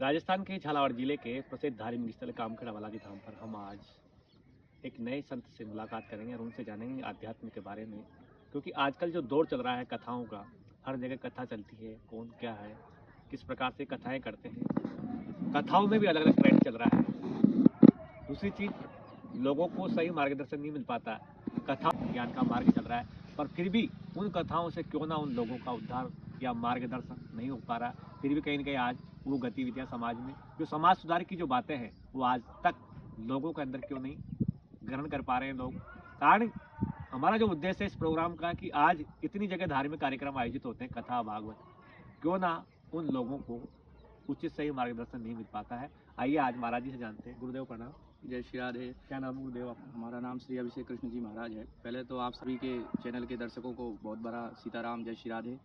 राजस्थान के झालावाड़ जिले के प्रसिद्ध धार्मिक स्थल कामखेड़ा बालाजी धाम पर हम आज एक नए संत से मुलाकात करेंगे और उनसे जानेंगे आध्यात्म के बारे में। क्योंकि आजकल जो दौर चल रहा है कथाओं का, हर जगह कथा चलती है, कौन क्या है, किस प्रकार से कथाएं करते हैं, कथाओं में भी अलग अलग ट्रेंड चल रहा है। दूसरी चीज़, लोगों को सही मार्गदर्शन नहीं मिल पाता, कथा ज्ञान का मार्ग चल रहा है, पर फिर भी उन कथाओं से क्यों ना उन लोगों का उद्धार या मार्गदर्शन नहीं हो पा रहा, फिर भी कहीं ना कहीं आज वो गतिविधियां समाज में जो समाज सुधार की जो बातें हैं वो आज तक लोगों के अंदर क्यों नहीं ग्रहण कर पा रहे हैं लोग। कारण हमारा जो उद्देश्य है इस प्रोग्राम का कि आज इतनी जगह धार्मिक कार्यक्रम आयोजित होते हैं, कथा भागवत, क्यों ना उन लोगों को उचित सही मार्गदर्शन नहीं मिल पाता है। आइए आज महाराज जी से जानते हैं। गुरुदेव प्रणाम। जय श्री राधे। क्या नाम है गुरुदेव आपका? हमारा नाम श्री अभिषेक कृष्ण जी महाराज है। पहले तो आप सभी के चैनल के दर्शकों को बहुत बड़ा सीताराम, जय श्री राधे।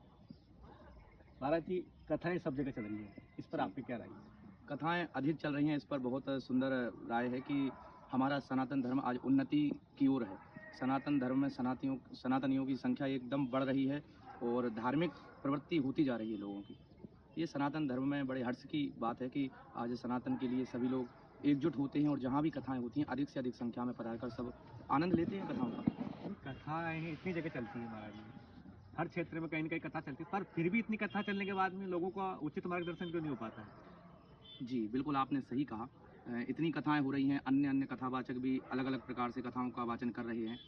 महाराज जी, कथाएं सब जगह चल रही हैं, इस पर आपकी क्या राय है? कथाएं अधिक चल रही हैं, इस पर बहुत सुंदर राय है कि हमारा सनातन धर्म आज उन्नति की ओर है। सनातन धर्म में सनातनियों की संख्या एकदम बढ़ रही है और धार्मिक प्रवृत्ति होती जा रही है लोगों की। ये सनातन धर्म में बड़े हर्ष की बात है कि आज सनातन के लिए सभी लोग एकजुट होते हैं और जहाँ भी कथाएं होती हैं अधिक से अधिक संख्या में पधार कर सब आनंद लेते हैं कथाओं का। कथाएं इतनी जगह चलती है महाराज जी, हर क्षेत्र में कहीं ना कहीं कथा चलती है, पर फिर भी इतनी कथा चलने के बाद में लोगों का उचित मार्गदर्शन क्यों नहीं हो पाता है? जी बिल्कुल, आपने सही कहा। इतनी कथाएं हो रही हैं, अन्य अन्य कथावाचक भी अलग अलग प्रकार से कथाओं का वाचन कर रहे हैं।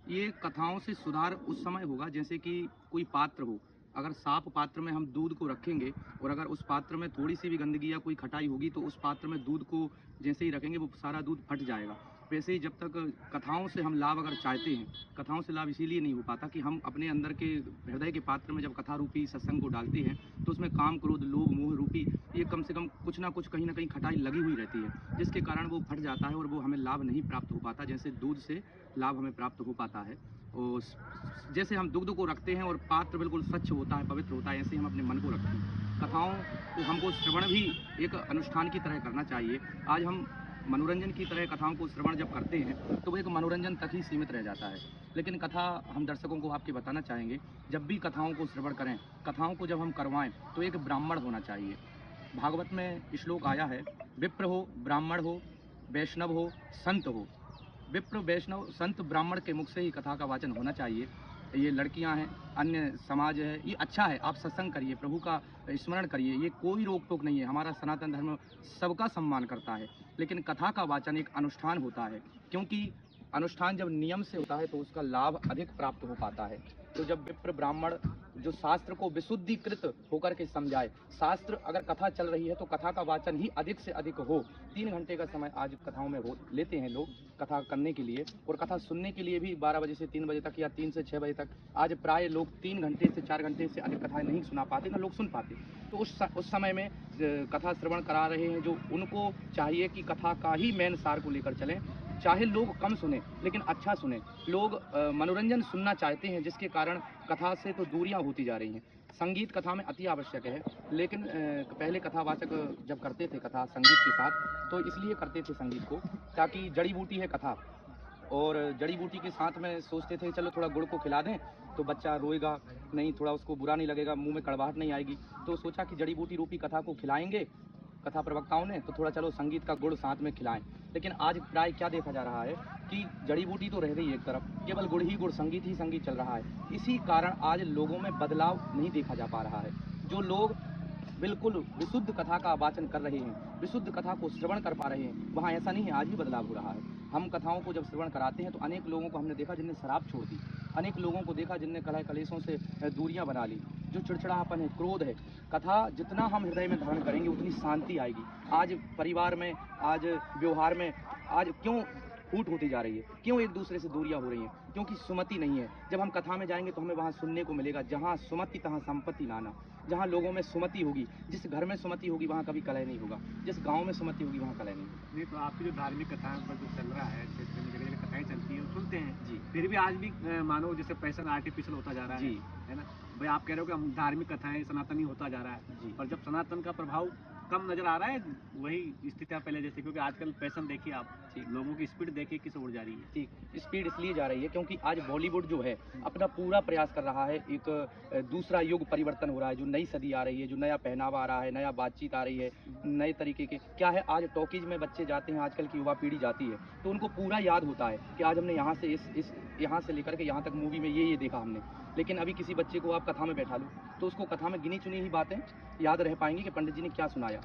ये कथाओं से सुधार उस समय होगा जैसे कि कोई पात्र हो, अगर साफ पात्र में हम दूध को रखेंगे और अगर उस पात्र में थोड़ी सी भी गंदगी या कोई खटाई होगी तो उस पात्र में दूध को जैसे ही रखेंगे वो सारा दूध फट जाएगा। वैसे ही जब तक कथाओं से हम लाभ अगर चाहते हैं, कथाओं से लाभ इसीलिए नहीं हो पाता कि हम अपने अंदर के हृदय के पात्र में जब कथा रूपी सत्संग को डालते हैं तो उसमें काम, क्रोध, लोभ, मोह रूपी ये कम से कम कुछ ना कुछ कहीं ना कहीं खटाई लगी हुई रहती है, जिसके कारण वो फट जाता है और वो हमें लाभ नहीं प्राप्त हो पाता जैसे दूध से लाभ हमें प्राप्त हो पाता है। और जैसे हम दुग्ध को रखते हैं और पात्र बिल्कुल स्वच्छ होता है, पवित्र होता है, ऐसे ही हम अपने मन को रखते हैं। कथाओं को हमको श्रवण भी एक अनुष्ठान की तरह करना चाहिए। आज हम मनोरंजन की तरह कथाओं को श्रवण जब करते हैं तो वो एक मनोरंजन तक ही सीमित रह जाता है। लेकिन कथा हम दर्शकों को आपके बताना चाहेंगे, जब भी कथाओं को श्रवण करें, कथाओं को जब हम करवाएं तो एक ब्राह्मण होना चाहिए। भागवत में श्लोक आया है, विप्र हो, ब्राह्मण हो, वैष्णव हो, संत हो। विप्र, वैष्णव, संत, ब्राह्मण के मुख से ही कथा का वाचन होना चाहिए। ये लड़कियां हैं, अन्य समाज है, ये अच्छा है, आप सत्संग करिए, प्रभु का स्मरण करिए, ये कोई रोक टोक नहीं है। हमारा सनातन धर्म सबका सम्मान करता है, लेकिन कथा का वाचन एक अनुष्ठान होता है, क्योंकि अनुष्ठान जब नियम से होता है तो उसका लाभ अधिक प्राप्त हो पाता है। तो जब विप्र ब्राह्मण जो शास्त्र को विशुद्धिकृत होकर के समझाए, शास्त्र अगर कथा चल रही है तो कथा का वाचन ही अधिक से अधिक हो। 3 घंटे का समय आज कथाओं में लेते हैं लोग कथा करने के लिए, और कथा सुनने के लिए भी 12 बजे से 3 बजे तक या 3 से 6 बजे तक। आज प्राय लोग 3 घंटे से 4 घंटे से अधिक कथाएं नहीं सुना पाते, ना लोग सुन पाते। तो उस समय में कथा श्रवण करा रहे हैं, जो उनको चाहिए कि कथा का ही मेन सार को लेकर चलें। चाहे लोग कम सुने लेकिन अच्छा सुने। लोग मनोरंजन सुनना चाहते हैं, जिसके कारण कथा से तो दूरियां होती जा रही हैं। संगीत कथा में अति आवश्यक है, लेकिन पहले कथावाचक जब करते थे कथा संगीत के साथ तो इसलिए करते थे संगीत को ताकि जड़ी बूटी है कथा, और जड़ी बूटी के साथ में सोचते थे चलो थोड़ा गुड़ को खिला दें तो बच्चा रोएगा नहीं, थोड़ा उसको बुरा नहीं लगेगा, मुंह में कड़वाहट नहीं आएगी। तो सोचा कि जड़ी बूटी रूपी कथा को खिलाएंगे कथा प्रवक्ताओं ने, तो थोड़ा चलो संगीत का गुड़ साथ में खिलाएं। लेकिन आज प्राय क्या देखा जा रहा है कि जड़ी बूटी तो रह गई एक तरफ, केवल गुड़ ही गुड़, संगीत ही संगीत चल रहा है। इसी कारण आज लोगों में बदलाव नहीं देखा जा पा रहा है। जो लोग बिल्कुल विशुद्ध कथा का वाचन कर रहे हैं, विशुद्ध कथा को श्रवण कर पा रहे हैं, वहाँ ऐसा नहीं है, आज भी बदलाव हो रहा है। हम कथाओं को जब श्रवण कराते हैं तो अनेक लोगों को हमने देखा जिनने शराब छोड़ दी, अनेक लोगों को देखा जिनने कलह कलेशों से दूरियां बना ली। जो चिड़चिड़ापन है, क्रोध है, कथा जितना हम हृदय में धारण करेंगे उतनी शांति आएगी। आज परिवार में, आज व्यवहार में आज क्यों फूट होती जा रही है, क्यों एक दूसरे से दूरियां हो रही हैं? क्योंकि सुमति नहीं है। जब हम कथा में जाएंगे तो हमें वहाँ सुनने को मिलेगा, जहाँ सुमति तहाँ संपत्ति नाना। जहाँ लोगों में सुमति होगी, जिस घर में सुमति होगी वहाँ कभी कलह नहीं होगा, जिस गांव में सुमति होगी वहाँ कलह नहीं होगी। नहीं तो आपकी जो धार्मिक कथाएं पर जो चल रहा है, क्षेत्र में जगह जगह कथाएं चलती हैं, सुनते हैं जी, फिर भी आज भी मानो जैसे पैशन आर्टिफिशियल होता जा रहा जी, है ना। भाई आप कह रहे हो कि हम धार्मिक कथाएं सनातनी होता जा रहा है, जी, पर जब सनातन का प्रभाव कम नजर आ रहा है वही स्थितियाँ पहले जैसे? क्योंकि आजकल फैशन देखिए आप, लोगों की स्पीड देखिए किस ओर जा रही है। ठीक, स्पीड इसलिए जा रही है क्योंकि आज बॉलीवुड जो है अपना पूरा प्रयास कर रहा है, एक दूसरा युग परिवर्तन हो रहा है, जो नई सदी आ रही है, जो नया पहनावा आ रहा है, नया बातचीत आ रही है, नए तरीके के क्या है। आज टॉकीज में बच्चे जाते हैं, आजकल की युवा पीढ़ी जाती है, तो उनको पूरा याद होता है कि आज हमने यहाँ से इस यहाँ से लेकर के यहाँ तक मूवी में ये देखा हमने। लेकिन अभी किसी बच्चे को आप कथा में बैठा लो तो उसको कथा में गिनी चुनी ही बातें याद रह पाएंगी कि पंडित जी ने क्या सुनाया।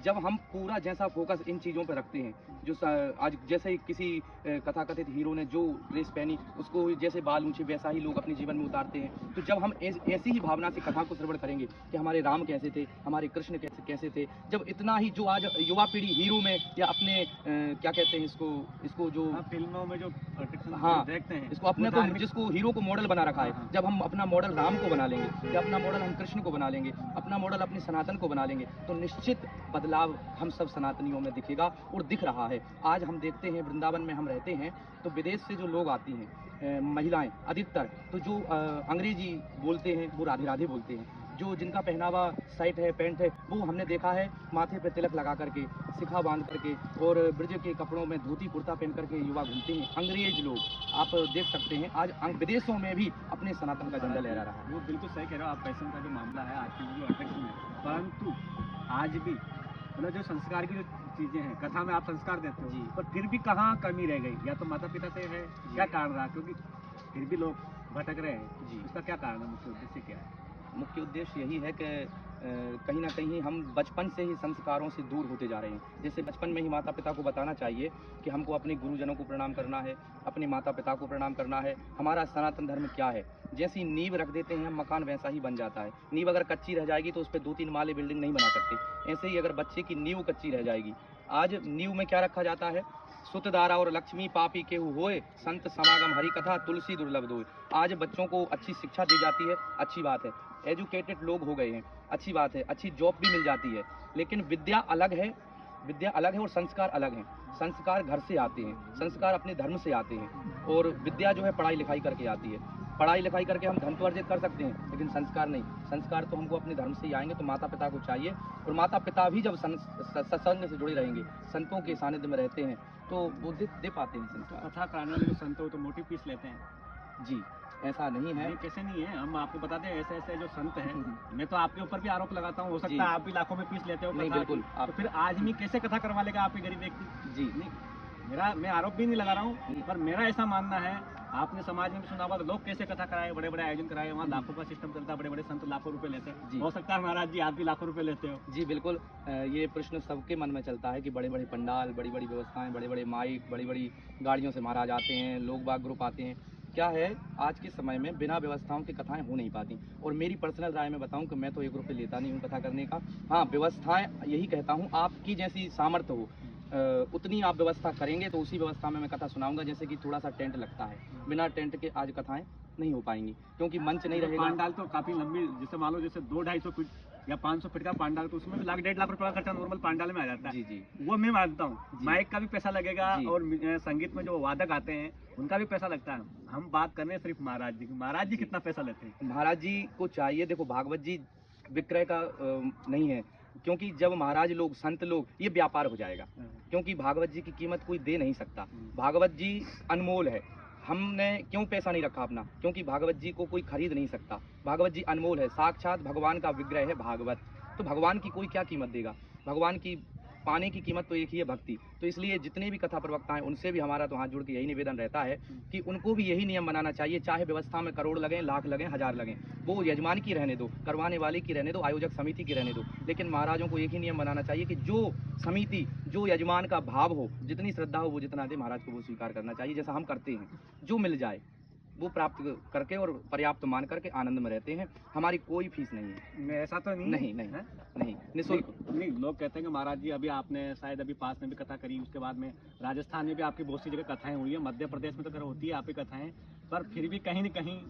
जब हम पूरा जैसा फोकस इन चीज़ों पर रखते हैं, जो आज जैसे किसी कथाकथित हीरो ने जो ड्रेस पहनी उसको जैसे बाल ऊंचे वैसा ही लोग अपने जीवन में उतारते हैं, तो जब हम ऐसी ही भावना से कथा को श्रवण करेंगे कि हमारे राम कैसे थे, हमारे कृष्ण कैसे थे, जब इतना ही जो आज युवा पीढ़ी हीरो में या अपने क्या कहते हैं इसको जो फिल्मों में जो देखते हैं, इसको अपने को जिसको हीरो को मॉडल बना रखा है, जब हम अपना मॉडल राम को बना लेंगे या अपना मॉडल हम कृष्ण को बना लेंगे, अपना मॉडल अपने सनातन को बना लेंगे, तो निश्चित बदलाव हम सब सनातनियों में दिखेगा और दिख रहा है। आज हम देखते हैं वृंदावन में हम रहते हैं तो विदेश से जो लोग आती हैं महिलाएं अधिकतर, तो जो अंग्रेजी बोलते हैं वो राधे राधे बोलते हैं, जो जिनका पहनावा शर्ट है पैंट है वो हमने देखा है माथे पे तिलक लगा करके, सिखा बांध करके और ब्रज के कपड़ों में धोती कुर्ता पहन करके युवा घूमते हैं। अंग्रेज लोग आप देख सकते हैं आज विदेशों में भी अपने सनातन का झंडा लहरा रहा है। वो बिल्कुल सही कह रहे हो आप, फैशन का जो मामला है आज की जो अट्रैक्शन है, परंतु आज भी मतलब जो संस्कार की जो चीजें हैं, कथा में आप संस्कार देते हो जी, पर फिर भी कहाँ कमी रह गई? या तो माता पिता से है, क्या कारण रहा? क्योंकि फिर भी लोग भटक रहे हैं जी, इसका क्या कारण है? मुख्य उद्देश्य क्या है? मुख्य उद्देश्य यही है कि कहीं ना कहीं हम बचपन से ही संस्कारों से दूर होते जा रहे हैं। जैसे बचपन में ही माता पिता को बताना चाहिए कि हमको अपने गुरुजनों को प्रणाम करना है, अपने माता पिता को प्रणाम करना है, हमारा सनातन धर्म क्या है। जैसी नींव रख देते हैं हम, मकान वैसा ही बन जाता है। नींव अगर कच्ची रह जाएगी तो उस पर 2-3 माले बिल्डिंग नहीं बना सकते। ऐसे ही अगर बच्चे की नींव कच्ची रह जाएगी, आज नींव में क्या रखा जाता है? सुत दारा और लक्ष्मी पापी केहू होए, संत समागम हरि कथा तुलसी दुर्लभ दोए। आज बच्चों को अच्छी शिक्षा दी जाती है, अच्छी बात है, एजुकेटेड लोग हो गए हैं, अच्छी बात है, अच्छी जॉब भी मिल जाती है, लेकिन विद्या अलग है और संस्कार अलग हैं। संस्कार घर से आते हैं, संस्कार अपने धर्म से आते हैं, और विद्या जो है पढ़ाई लिखाई करके आती है। पढ़ाई लिखाई करके हम धन तो अर्जित कर सकते हैं, लेकिन संस्कार नहीं। संस्कार तो हमको अपने धर्म से ही आएंगे, तो माता पिता को चाहिए, और माता पिता भी जब सत्संग से जुड़े रहेंगे, संतों के सानिध्य में रहते हैं, तो वो दे पाते हैं संस्कार। कथा कराने वाले जो संत हो तो मोटी फीस लेते हैं जी, ऐसा नहीं है। कैसे नहीं है, हम आपको बताते हैं ऐसे जो संत हैं, मैं तो आपके ऊपर भी आरोप लगाता हूँ, हो सकता है आप भी लाखों में फीस लेते हो। नहीं बिल्कुल, तो फिर आदमी कैसे कथा करवा लेगा आपकी गरीब व्यक्ति? जी नहीं, मैं आरोप भी नहीं लगा रहा हूँ, पर मेरा ऐसा मानना है, आपने समाज में भी सुना होगा लोग कैसे कथा कराए, बड़े बड़े आयोजन कराए, वहाँ लाखों का सिस्टम चलता है, बड़े बड़े संत लाखों रुपए लेते हैं। हो सकता है महाराज जी आप भी लाखों रुपए लेते हो। जी बिल्कुल, ये प्रश्न सबके मन में चलता है कि बड़े बड़े पंडाल, बड़ी बड़ी व्यवस्थाएं, बड़े बड़े माइक, बड़ी बड़ी गाड़ियों से महाराज आते हैं, लोग बाग ग्रुप आते हैं। क्या है, आज के समय में बिना व्यवस्थाओं की कथाएं हो नहीं पाती। और मेरी पर्सनल राय में बताऊं कि मैं तो 1 रुपये लेता नहीं हूं कथा करने का। हाँ, व्यवस्थाएं यही कहता हूं, आपकी जैसी सामर्थ्य हो उतनी आप व्यवस्था करेंगे तो उसी व्यवस्था में मैं कथा सुनाऊंगा। जैसे कि थोड़ा सा टेंट लगता है, बिना टेंट के आज कथाएं नहीं हो पाएंगी, क्योंकि मंच नहीं रहेगा। पांडाल तो काफी लंबी, जैसे मान लो जैसे 200-250 फीट या 500 फीट का पांडाल, तो उसमें भी 1.5 लाख रुपए का खर्चा नॉर्मल पांडाल में आ जाता है। जी वो मैं मानता हूँ। माइक का भी पैसा लगेगा, और संगीत में जो वादक आते हैं उनका भी पैसा लगता है। हम बात कर रहे हैं सिर्फ महाराज जी की। महाराज जी कितना पैसा लेते हैं? महाराज जी को चाहिए, देखो भागवत जी विक्रय का नहीं है, क्योंकि जब महाराज लोग, संत लोग, ये व्यापार हो जाएगा, क्योंकि भागवत जी की कीमत कोई दे नहीं सकता। भागवत जी अनमोल है। हमने क्यों पैसा नहीं रखा अपना? क्योंकि भागवत जी को कोई खरीद नहीं सकता। भागवत जी अनमोल है, साक्षात भगवान का विग्रह है भागवत। तो भगवान की कोई क्या कीमत देगा? भगवान की पाने की कीमत तो एक ही है, भक्ति। तो इसलिए जितने भी कथा प्रवक्ता हैं उनसे भी हमारा तो हाथ जोड़ के यही निवेदन रहता है कि उनको भी यही नियम बनाना चाहिए, चाहे व्यवस्था में करोड़ लगें, लाख लगें, 1000 लगें, वो यजमान की रहने दो, करवाने वाले की रहने दो, आयोजक समिति की रहने दो। लेकिन महाराजों को एक ही नियम बनाना चाहिए कि जो समिति, जो यजमान का भाव हो, जितनी श्रद्धा हो वो जितना दे, महाराज को वो स्वीकार करना चाहिए। जैसा हम करते हैं, जो मिल जाए वो प्राप्त करके और पर्याप्त मान करके आनंद में रहते हैं। हमारी कोई फीस नहीं है। ऐसा तो नहीं निःशुल्क। नहीं, लोग कहते हैं कि महाराज जी अभी आपने शायद अभी पास में भी कथा करी, उसके बाद में राजस्थान में भी आपकी बहुत सी जगह कथाएं हुई है, मध्य प्रदेश में तो होती है आपकी कथाएं, पर फिर भी कहीं न कहीं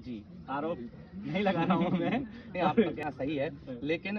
जी आरोप नहीं लगा रहा हूँ मैं। नहीं, आपका कहना सही है, लेकिन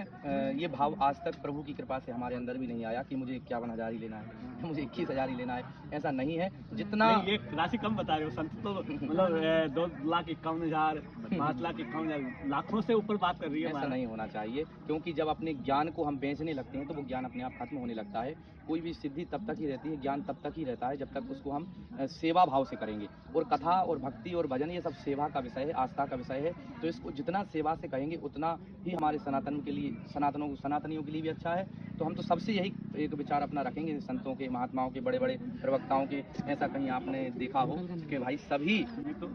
ये भाव आज तक प्रभु की कृपा से हमारे अंदर भी नहीं आया कि मुझे 51,000 ही लेना है, मुझे 21,000 ही लेना है। ऐसा नहीं है, जितना नहीं, ये राशि कम बता रहे हो संत तो मतलब 2,51,000, 5,51,000, लाखों से ऊपर बात कर रही है। ऐसा हमारा नहीं होना चाहिए, क्योंकि जब अपने ज्ञान को हम बेचने लगते हैं तो वो ज्ञान अपने आप खत्म होने लगता है। कोई भी सिद्धि तब तक ही रहती है, ज्ञान तब तक ही रहता है जब तक उसको हम सेवा भाव से करेंगे। और कथा और भक्ति और भजन ये सब सेवा का विषय है, आस्था का विषय है। तो इसको जितना सेवा से कहेंगे उतना ही हमारे सनातन के लिए, सनातनियों के लिए भी अच्छा है। तो हम तो सबसे यही एक विचार अपना रखेंगे, संतों के, महात्माओं के, बड़े बड़े प्रवक्ताओं के। ऐसा कहीं आपने देखा हो कि भाई सभी तो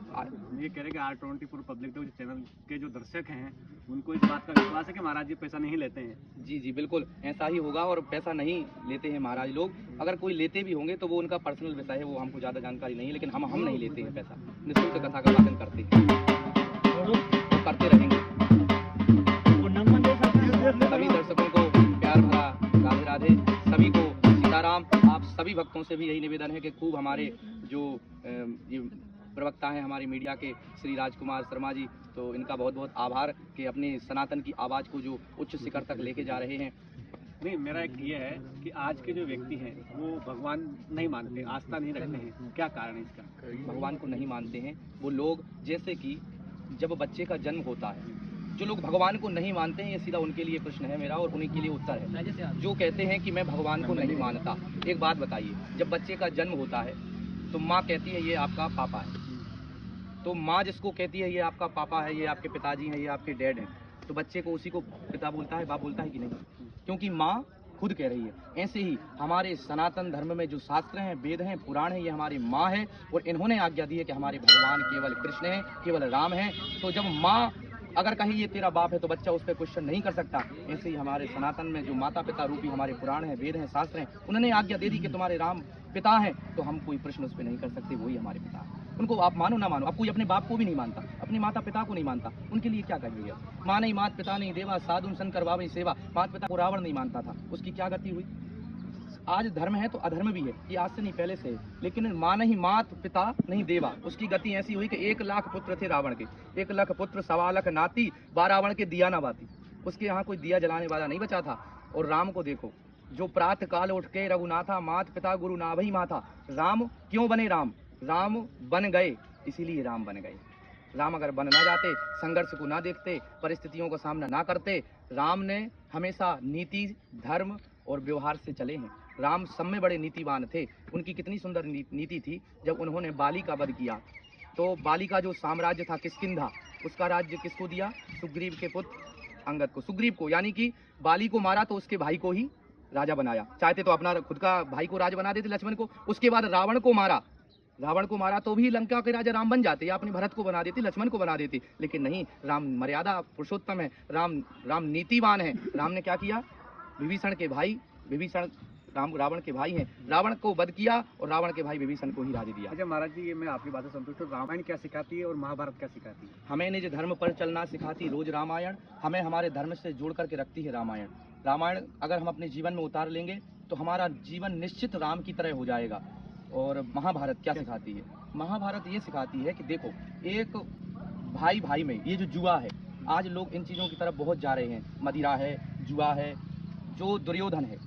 ये कह रहे कि R24 पब्लिक तो चैनल के जो दर्शक हैं उनको इस बात का विश्वास है कि महाराज जी पैसा नहीं लेते हैं। जी जी बिल्कुल ऐसा ही होगा, और पैसा नहीं लेते हैं महाराज लोग। अगर कोई लेते भी होंगे तो वो उनका पर्सनल विषय है, वो हमको ज़्यादा जानकारी नहीं है, लेकिन हम नहीं लेते हैं पैसा, निःशुल्क कथा का वाचन करते हैं और करते रहेंगे। सभी दर्शकों को प्यार भरा राधे राधे, सभी को सीताराम। आप सभी भक्तों से भी यही निवेदन है कि खूब हमारे जो ये प्रवक्ता हैं हमारे मीडिया के श्री राजकुमार शर्मा जी, तो इनका बहुत बहुत आभार कि अपने सनातन की आवाज़ को जो उच्च शिखर तक लेके जा रहे हैं। नहीं, मेरा एक ये है कि आज के जो व्यक्ति हैं वो भगवान नहीं मानते, आस्था नहीं रखते हैं, क्या कारण है इसका? भगवान को नहीं मानते हैं वो लोग, जैसे कि जब बच्चे का जन्म होता है, जो लोग भगवान को नहीं मानते हैं, ये सीधा उनके लिए प्रश्न है मेरा और उन्हीं के लिए उत्तर है। जो कहते हैं कि मैं भगवान को नहीं मानता, एक बात बताइए, जब बच्चे का जन्म होता है तो माँ कहती है ये आपका पापा है, तो माँ जिसको कहती है ये आपका पापा है, ये आपके पिताजी हैं, ये आपके डैड हैं, तो बच्चे को उसी को पिता बोलता है, बाप बोलता है कि नहीं? क्योंकि माँ खुद कह रही है। ऐसे ही हमारे सनातन धर्म में जो शास्त्र हैं, वेद हैं, पुराण हैं, ये हमारी माँ है और इन्होंने आज्ञा दी है कि हमारे भगवान केवल कृष्ण हैं, केवल राम हैं। तो जब माँ अगर कहीं ये तेरा बाप है तो बच्चा उस पर क्वेश्चन नहीं कर सकता। ऐसे ही हमारे सनातन में जो माता पिता रूपी हमारे पुराण हैं, वेद हैं, शास्त्र हैं, उन्होंने आज्ञा दे दी कि तुम्हारे राम पिता हैं, तो हम कोई प्रश्न उस पर नहीं कर सकते, वही हमारे पिता हैं। उनको आप मानो ना मानो, अब कोई अपने बाप को भी नहीं मानता, अपने माता पिता को नहीं मानता, उनके लिए क्या कहेंगे? माँ नहीं, मात पिता नहीं देवा, साधु शंकर बाबा सेवा। माता पिता को रावण नहीं मानता था, उसकी क्या गति हुई? आज धर्म है तो अधर्म भी है, ये आज से नहीं पहले से है। लेकिन माँ नहीं, मात पिता नहीं देवा, उसकी गति ऐसी हुई कि 1,00,000 पुत्र थे रावण के, 1,00,000 पुत्र 1,15,00,000 नाती, 12 रावण के दिया ना बाती, उसके यहाँ कोई दिया जलाने वाला नहीं बचा था। और राम को देखो, जो प्रातः काल उठ के रघुनाथा, मात पिता गुरु नाभई माथा। राम क्यों बने? राम बन गए इसीलिए राम बन गए। राम अगर बन ना जाते, संघर्ष को ना देखते, परिस्थितियों का सामना ना करते, राम ने हमेशा नीति, धर्म और व्यवहार से चले हैं। राम सब में बड़े नीतिवान थे। उनकी कितनी सुंदर नीति थी, जब उन्होंने बाली का वध किया तो बाली का जो साम्राज्य था किष्किंधा, उसका राज्य किसको दिया? सुग्रीव के पुत्र अंगद को, सुग्रीव को। यानी कि बाली को मारा तो उसके भाई को ही राजा बनाया। चाहते तो अपना खुद का भाई को राजा बना देते, लक्ष्मण को। उसके बाद रावण को मारा तो भी लंका के राजा राम बन जाते, या अपने भरत को बना देते, लक्ष्मण को बना देते। लेकिन नहीं, राम मर्यादा पुरुषोत्तम है, राम नीतिवान है। राम ने क्या किया? विभीषण के भाई, विभीषण रावण के भाई हैं, रावण को वध किया और रावण के भाई विभीषण को ही राज्य दिया। अच्छा महाराज जी, ये मैं आपकी बात से संतुष्ट हूँ। रामायण क्या सिखाती है और महाभारत क्या सिखाती है? हमें निज धर्म पर चलना सिखाती रोज रामायण, हमें हमारे धर्म से जोड़ करके रखती है रामायण। रामायण अगर हम अपने जीवन में उतार लेंगे तो हमारा जीवन निश्चित राम की तरह हो जाएगा। और महाभारत क्या सिखाती है? महाभारत ये सिखाती है कि देखो, एक भाई भाई में ये जो जुआ है, आज लोग इन चीज़ों की तरफ बहुत जा रहे हैं। मदिरा है, जुआ है। जो दुर्योधन है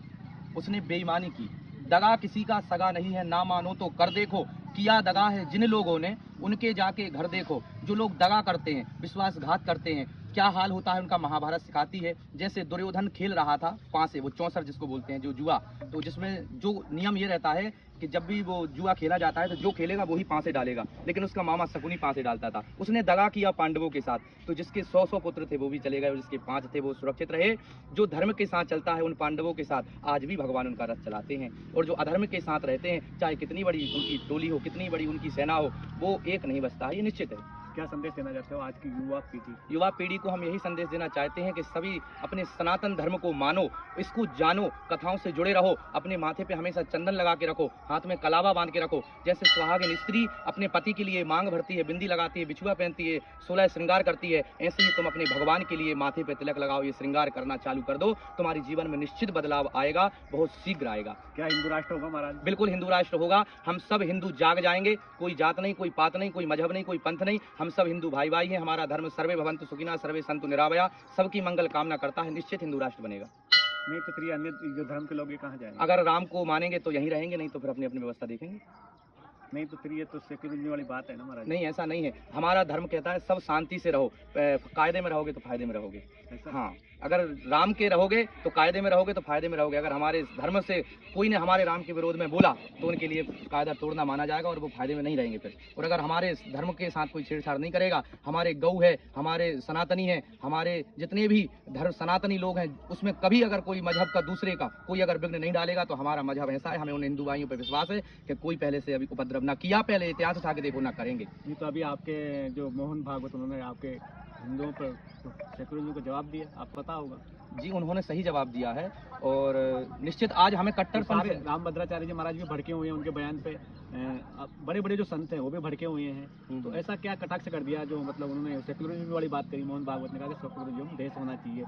उसने बेईमानी की, दगा किसी का सगा नहीं है, ना मानो तो कर देखो, किया दगा है जिन लोगों ने, उनके जाके घर देखो। जो लोग दगा करते हैं, विश्वासघात करते हैं, क्या हाल होता है उनका महाभारत सिखाती है। जैसे दुर्योधन खेल रहा था पांसे, वो 64 जिसको बोलते हैं, जो जुआ, तो जिसमें जो नियम ये रहता है कि जब भी वो जुआ खेला जाता है तो जो खेलेगा वो ही पांसे डालेगा, लेकिन उसका मामा शकुनी पांसे डालता था। उसने दगा किया पांडवों के साथ, तो जिसके 100 पुत्र थे वो भी चले गए और जिसके 5 थे वो सुरक्षित रहे। जो धर्म के साथ चलता है उन पांडवों के साथ आज भी भगवान उनका रथ चलाते हैं, और जो अधर्म के साथ रहते हैं, चाहे कितनी बड़ी उनकी टोली हो, कितनी बड़ी उनकी सेना हो, वो एक नहीं बचता है, ये निश्चित है। क्या संदेश देना चाहते हो आज की युवा पीढ़ी को? हम यही संदेश देना चाहते हैं कि सभी अपने सनातन धर्म को मानो, इसको जानो, कथाओं से जुड़े रहो, अपने माथे पे हमेशा चंदन लगा के रखो, हाथ में कलावा बांध के रखो। जैसे सुहागिन स्त्री अपने पति के लिए मांग भरती है, बिंदी लगाती है, बिछुआ पहनती है, 16 श्रृंगार करती है, ऐसे ही तुम अपने भगवान के लिए माथे पे तिलक लगाओ, ये श्रृंगार करना चालू कर दो, तुम्हारे जीवन में निश्चित बदलाव आएगा, बहुत शीघ्र आएगा। क्या हिंदू राष्ट्र होगा महाराज? बिल्कुल हिंदू राष्ट्र होगा। हम सब हिंदू जाग जाएंगे, कोई जात नहीं, कोई पात नहीं, कोई मजहब नहीं, कोई पंथ नहीं, हम हम सब हिंदू भाई भाई हैं, हमारा धर्म सर्वे भवन्तु सुखिनः सर्वे सन्तु निरामया, सबकी मंगल कामना करता है, निश्चित हिंदू राष्ट्र बनेगा। नहीं तो फिर ये अन्य जो धर्म के लोग ये कहाँ जाएंगे? अगर राम को मानेंगे तो यहीं रहेंगे, नहीं तो फिर अपनी अपनी व्यवस्था देखेंगे। नहीं तो फिर ये तो सेक्युलरिज्म वाली बात है ना महाराज। नहीं, ऐसा नहीं है, हमारा धर्म कहता है सब शांति से रहो, कायदे में रहोगे तो फायदे में रहोगे। ऐसा? हाँ, अगर राम के रहोगे तो कायदे में रहोगे तो फायदे में रहोगे। अगर हमारे धर्म से कोई ने हमारे राम के विरोध में बोला तो उनके लिए कायदा तोड़ना माना जाएगा और वो फायदे में नहीं रहेंगे फिर। और अगर हमारे धर्म के साथ कोई छेड़छाड़ नहीं करेगा, हमारे गौ है, हमारे सनातनी है, हमारे जितने भी धर्म सनातनी लोग हैं, उसमें कभी अगर कोई मजहब का दूसरे का कोई अगर विघ्न नहीं डालेगा तो हमारा मजहब ऐसा है, हमें उन हिंदू भाइयों पर विश्वास है कि कोई पहले से अभी उपद्रव ना किया, पहले इतिहास उठा के देखो ना करेंगे। नहीं तो अभी आपके जो मोहन भागवत उन्होंने आपके हिंदुओं पर सेक्युलरिज्म को जवाब दिया, आपको पता होगा। जी, उन्होंने सही जवाब दिया है और निश्चित आज हमें कट्टरपन से रामभद्राचार्य जी महाराज भी भड़के हुए हैं उनके बयान पे, बड़े बड़े जो संत हैं वो भी भड़के हुए हैं। तो ऐसा क्या कटाक्ष कर दिया जो मतलब उन्होंने सेक्युलरिज्म वाली बात करी, मोहन भागवत ने कहा कि सेक्युलरिज्म देश होना चाहिए,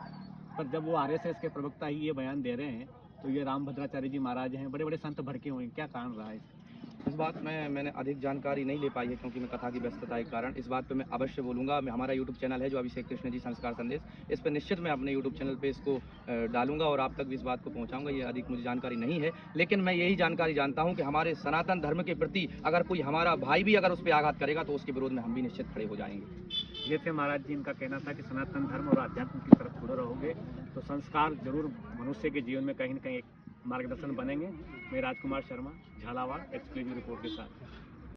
पर जब वो आरएसएस के प्रवक्ता ही ये बयान दे रहे हैं तो ये रामभद्राचार्य जी महाराज हैं, बड़े बड़े संत भड़के हुए हैं, क्या कारण रहा है? इस बात में मैंने अधिक जानकारी नहीं ले पाई है क्योंकि मैं कथा की व्यस्तता के कारण। इस बात पे मैं अवश्य बोलूँगा। मैं हमारा यूट्यूब चैनल है जो अभिषेक कृष्ण जी संस्कार संदेश, इस पर निश्चित मैं अपने यूट्यूब चैनल पे इसको डालूंगा और आप तक भी इस बात को पहुंचाऊंगा। ये अधिक मुझे जानकारी नहीं है, लेकिन मैं यही जानकारी जानता हूं कि हमारे सनातन धर्म के प्रति अगर कोई हमारा भाई भी अगर उस पर आघात करेगा तो उसके विरोध में हम भी निश्चित खड़े हो जाएंगे। ये थे महाराज जी, इनका कहना था कि सनातन धर्म और अध्यात्म की तरफ जुड़े रहोगे तो संस्कार जरूर मनुष्य के जीवन में कहीं न कहीं एक मार्गदर्शन बनेंगे। मैं राजकुमार शर्मा, झालावाड़, एक्सक्लूसिव रिपोर्ट के साथ।